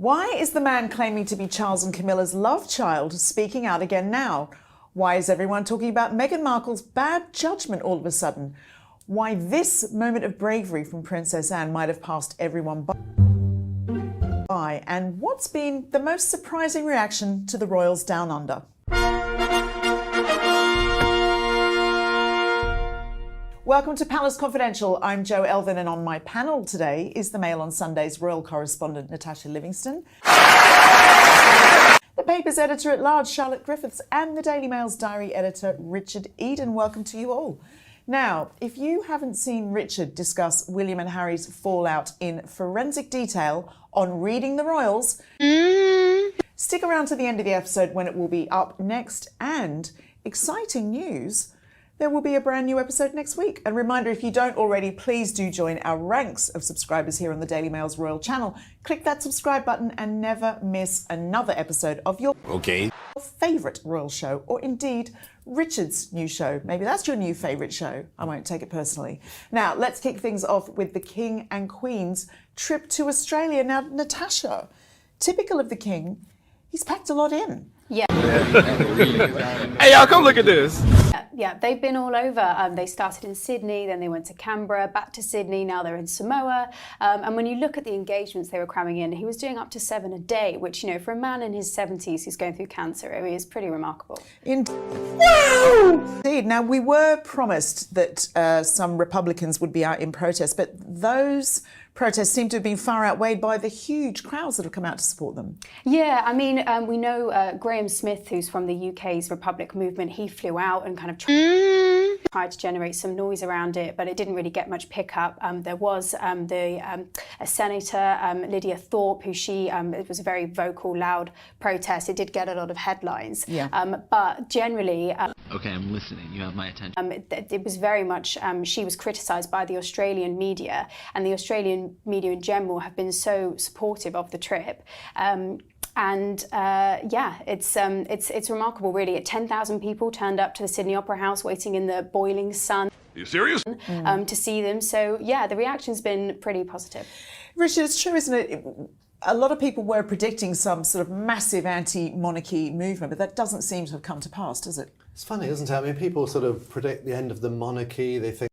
Why is the man claiming to be Charles and Camilla's love child speaking out again now? Why is everyone talking about Meghan Markle's bad judgment all of a sudden? Why this moment of bravery from Princess Anne might have passed everyone by? And what's been the most surprising reaction to the royals down under? Welcome to Palace Confidential. I'm Jo Elvin, and on my panel today is the Mail on Sunday's royal correspondent Natasha Livingston, the paper's editor-at-large Charlotte Griffiths, and the Daily Mail's diary editor Richard Eden. Welcome to you all. Now, if you haven't seen Richard discuss William and Harry's fallout in forensic detail on Reading the Royals, stick around to the end of the episode when it will be up next. And exciting news, there will be a brand new episode next week. A reminder, if you don't already, please do join our ranks of subscribers here on the Daily Mail's Royal Channel. Click that subscribe button and never miss another episode of your favourite royal show, or indeed Richard's new show. Maybe that's your new favourite show. I won't take it personally. Now, let's kick things off with the King and Queen's trip to Australia. Now, Natasha, typical of the King, he's packed a lot in. Yeah. Hey, y'all, come look at this. Yeah, they've been all over. They started in Sydney, then they went to Canberra, back to Sydney, now they're in Samoa. And when you look at the engagements they were cramming in, he was doing up to 7 a day, which, you know, for a man in his 70s who's going through cancer, I mean, is pretty remarkable. Indeed. Now, we were promised that some Republicans would be out in protest, but those protests seem to have been far outweighed by the huge crowds that have come out to support them. Yeah, I mean, we know Graham Smith, who's from the UK's Republic movement, he flew out and kind of tried to generate some noise around it, but it didn't really get much pickup. There was a Senator, Lydia Thorpe, who it was a very vocal, loud protest. It did get a lot of headlines. Yeah. But generally... Okay, I'm listening. You have my attention. It was very much, she was criticised by the Australian media, and the Australian media in general have been so supportive of the trip. It's remarkable, really. 10,000 people turned up to the Sydney Opera House waiting in the boiling sun. Are you serious? To see them. So, yeah, the reaction's been pretty positive. Richard, it's true, isn't it? A lot of people were predicting some sort of massive anti-monarchy movement, but that doesn't seem to have come to pass, does it? It's funny, isn't it? I mean, people sort of predict the end of the monarchy. They think,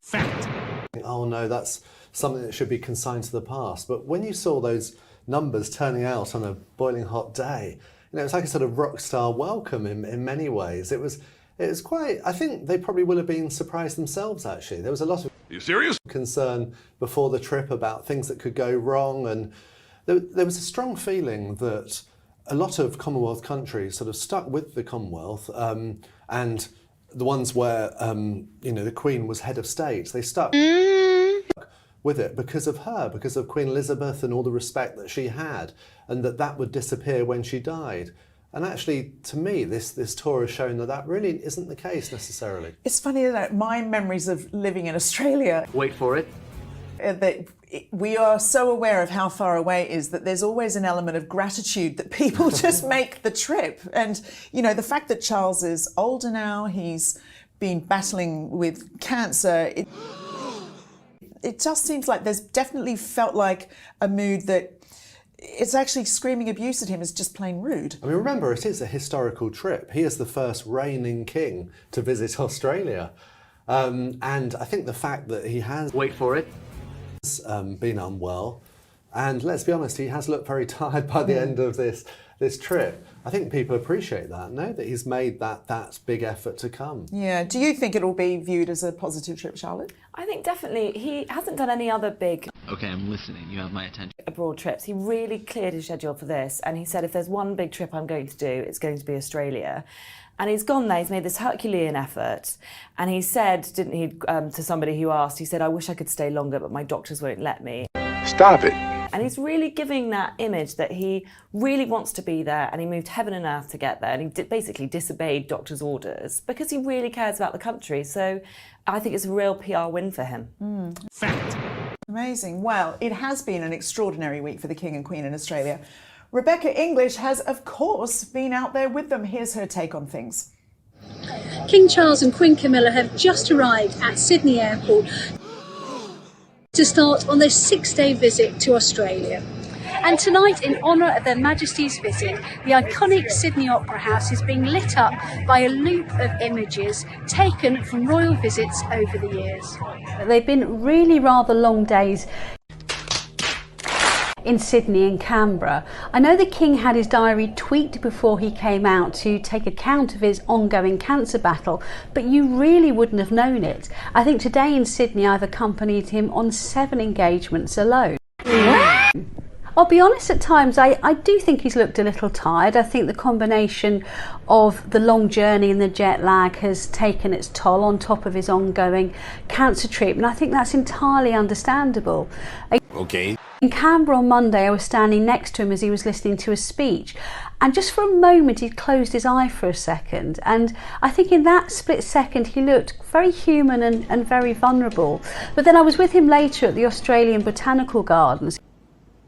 oh no, that's something that should be consigned to the past. But when you saw those numbers turning out on a boiling hot day, you know, it's like a sort of rock star welcome in many ways. It was quite, I think they probably would have been surprised themselves, actually. There was a lot of Are you serious? concern before the trip about things that could go wrong, and there was a strong feeling that a lot of Commonwealth countries sort of stuck with the Commonwealth, and the ones where the Queen was head of state, they stuck with it because of her, because of Queen Elizabeth and all the respect that she had, and that would disappear when she died. And actually, to me, this tour has shown that really isn't the case necessarily. It's funny, isn't it? My memories of living in Australia. Wait for it. That we are so aware of how far away it is that there's always an element of gratitude that people just make the trip. And, you know, the fact that Charles is older now, he's been battling with cancer, it just seems like there's definitely felt like a mood that it's actually screaming abuse at him is just plain rude. I mean, remember, it is a historical trip. He is the first reigning king to visit Australia. And I think the fact that he has... Wait for it. Been unwell, and let's be honest, he has looked very tired by the end of this trip. I think people appreciate that, that he's made that big effort to come. Yeah. Do you think it'll be viewed as a positive trip, Charlotte? I think definitely. He hasn't done any other big Okay, I'm listening. You have my attention. abroad trips. He really cleared his schedule for this, and he said, if there's one big trip I'm going to do, it's going to be Australia. And he's gone there, he's made this Herculean effort, and he said, didn't he, to somebody who asked, he said, I wish I could stay longer, but my doctors won't let me. Stop it. And he's really giving that image that he really wants to be there, and he moved heaven and earth to get there, and he basically disobeyed doctors' orders because he really cares about the country. So I think it's a real PR win for him. Fact. Amazing. Well, it has been an extraordinary week for the King and Queen in Australia. Rebecca English has, of course, been out there with them. Here's her take on things. King Charles and Queen Camilla have just arrived at Sydney Airport to start on their 6-day visit to Australia. And tonight, in honour of Their Majesty's visit, the iconic Sydney Opera House is being lit up by a loop of images taken from royal visits over the years. They've been really rather long days in Sydney and Canberra. I know the King had his diary tweaked before he came out to take account of his ongoing cancer battle, but you really wouldn't have known it. I think today in Sydney I've accompanied him on 7 engagements alone. I'll be honest, at times I do think he's looked a little tired. I think the combination of the long journey and the jet lag has taken its toll on top of his ongoing cancer treatment. I think that's entirely understandable. Okay. In Canberra on Monday, I was standing next to him as he was listening to a speech, and just for a moment he'd closed his eye for a second, and I think in that split second he looked very human and very vulnerable. But then I was with him later at the Australian Botanical Gardens.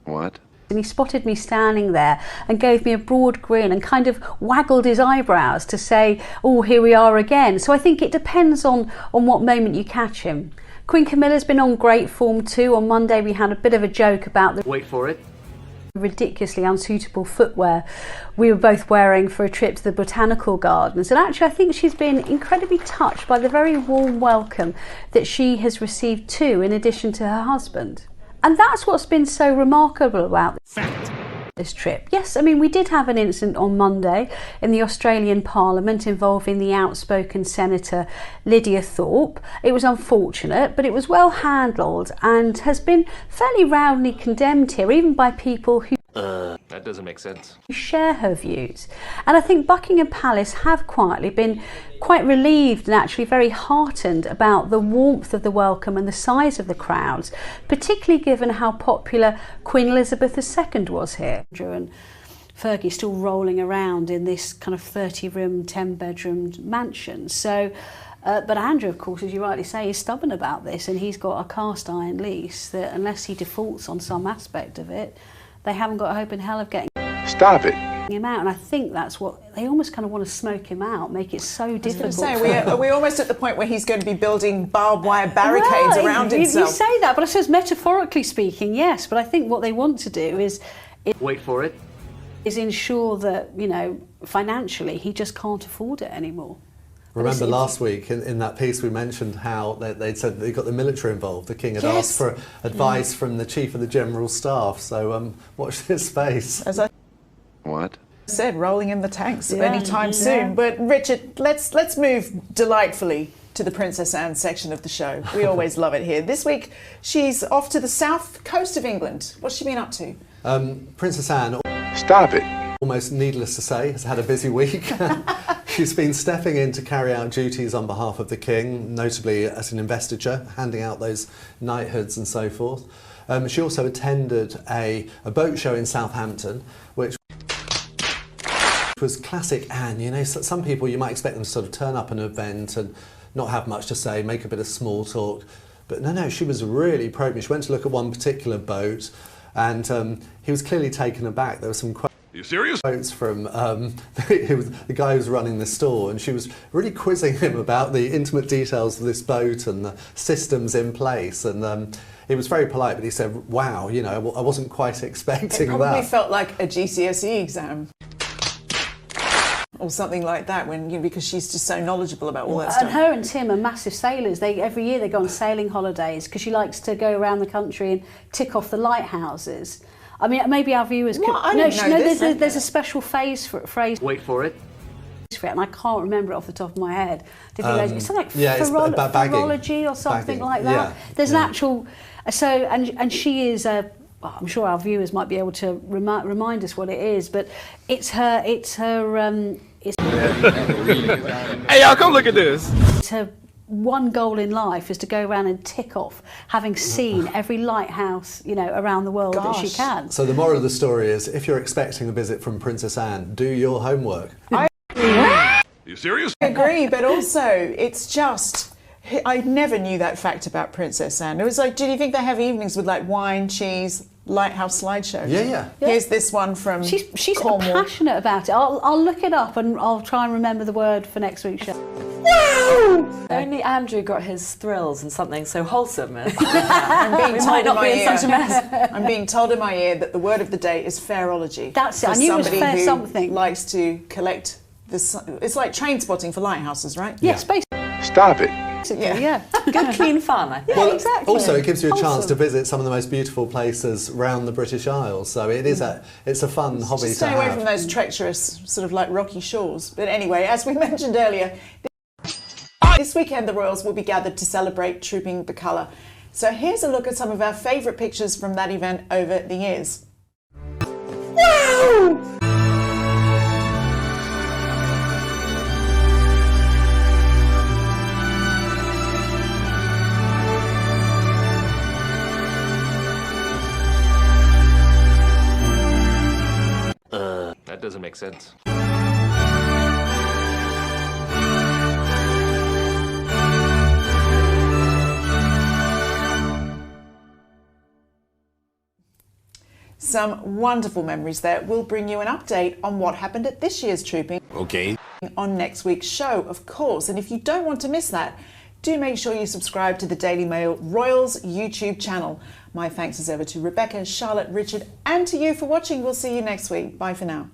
What? And he spotted me standing there and gave me a broad grin and kind of waggled his eyebrows to say, oh, here we are again. So I think it depends on what moment you catch him. Queen Camilla's been on great form too. On Monday we had a bit of a joke about the Wait for it. ridiculously unsuitable footwear we were both wearing for a trip to the Botanical Gardens, and actually I think she's been incredibly touched by the very warm welcome that she has received too, in addition to her husband. And that's what's been so remarkable about this trip. Yes, I mean, we did have an incident on Monday in the Australian Parliament involving the outspoken Senator Lydia Thorpe. It was unfortunate, but it was well handled and has been fairly roundly condemned here, even by people who That doesn't make sense. share her views. And I think Buckingham Palace have quietly been quite relieved and actually very heartened about the warmth of the welcome and the size of the crowds, particularly given how popular Queen Elizabeth II was here. And Fergie's still rolling around in this kind of 30-room, 10-bedroom mansion. So, but Andrew, of course, as you rightly say, is stubborn about this, and he's got a cast iron lease that unless he defaults on some aspect of it, they haven't got a hope in hell of getting Stop it. him out. And I think that's what they almost kind of want to smoke him out, make it so difficult. Are we almost at the point where he's going to be building barbed wire barricades around himself? You say that, but I suppose metaphorically speaking, yes. But I think what they want to do is Wait for it. ensure that, you know, financially he just can't afford it anymore. Remember last week in that piece we mentioned how they'd said they got the military involved. The King had asked for advice from the Chief of the General Staff. So watch this space. As I What? said, rolling in the tanks anytime soon. But Richard, let's move delightfully to the Princess Anne section of the show. We always love it here. This week she's off to the south coast of England. What's she been up to? Princess Anne, Stop it. almost needless to say, has had a busy week. She's been stepping in to carry out duties on behalf of the King, notably as an investiture, handing out those knighthoods and so forth. She also attended a boat show in Southampton, which was classic Anne. You know, some people you might expect them to sort of turn up an event and not have much to say, make a bit of small talk. But no, she was really appropriate. She went to look at one particular boat and he was clearly taken aback. There were some Are you serious? quotes from the guy who was running the store, and she was really quizzing him about the intimate details of this boat and the systems in place. And he was very polite, but he said, wow, you know, I wasn't quite expecting It probably that. felt like a GCSE exam. Or something like that, because she's just so knowledgeable about all that And stuff. her and Tim are massive sailors. Every year they go on sailing holidays because she likes to go around the country and tick off the lighthouses. I mean, maybe our viewers could. What? I didn't know this. There's a special phrase for it, Wait for it. and I can't remember it off the top of my head. It's something like yeah, it's bagging. philology or something Bagging, like that. yeah, There's yeah. an actual. So and she is a. I'm sure our viewers might be able to remind us what it is, but it's her. Hey, y'all, come look at this. It's her one goal in life is to go around and tick off having seen every lighthouse, you know, around the world that she can. So the moral of the story is, if you're expecting a visit from Princess Anne, do your homework. Are you serious? I agree, but also it's just, I never knew that fact about Princess Anne. It was like, did you think they have evenings with like wine, cheese, lighthouse slideshow? Yeah. Here's this one from She's Cornwall. passionate about it. I'll look it up and I'll try and remember the word for next week's show. Only Andrew got his thrills in something so wholesome as I'm being we told might in not my be in ear. such a mess. I'm being told in my ear that the word of the day is fairology. That's it. For I knew it was somebody fair who something. likes to collect this. It's like train spotting for lighthouses, right? Yes, basically, Stop it. yeah. Good, clean fun, I think. Well, exactly. Also, it gives you a chance Wholesome. to visit some of the most beautiful places around the British Isles. So it's a fun hobby Just to stay away have. from those treacherous, sort of like rocky shores. But anyway, as we mentioned earlier, this weekend the royals will be gathered to celebrate Trooping the Colour. So here's a look at some of our favourite pictures from that event over the years. That doesn't make sense. Some wonderful memories there. We'll bring you an update on what happened at this year's Trooping Okay. on next week's show, of course. And if you don't want to miss that, do make sure you subscribe to the Daily Mail Royals YouTube channel. My thanks as ever to Rebecca, Charlotte, Richard, and to you for watching. We'll see you next week. Bye for now.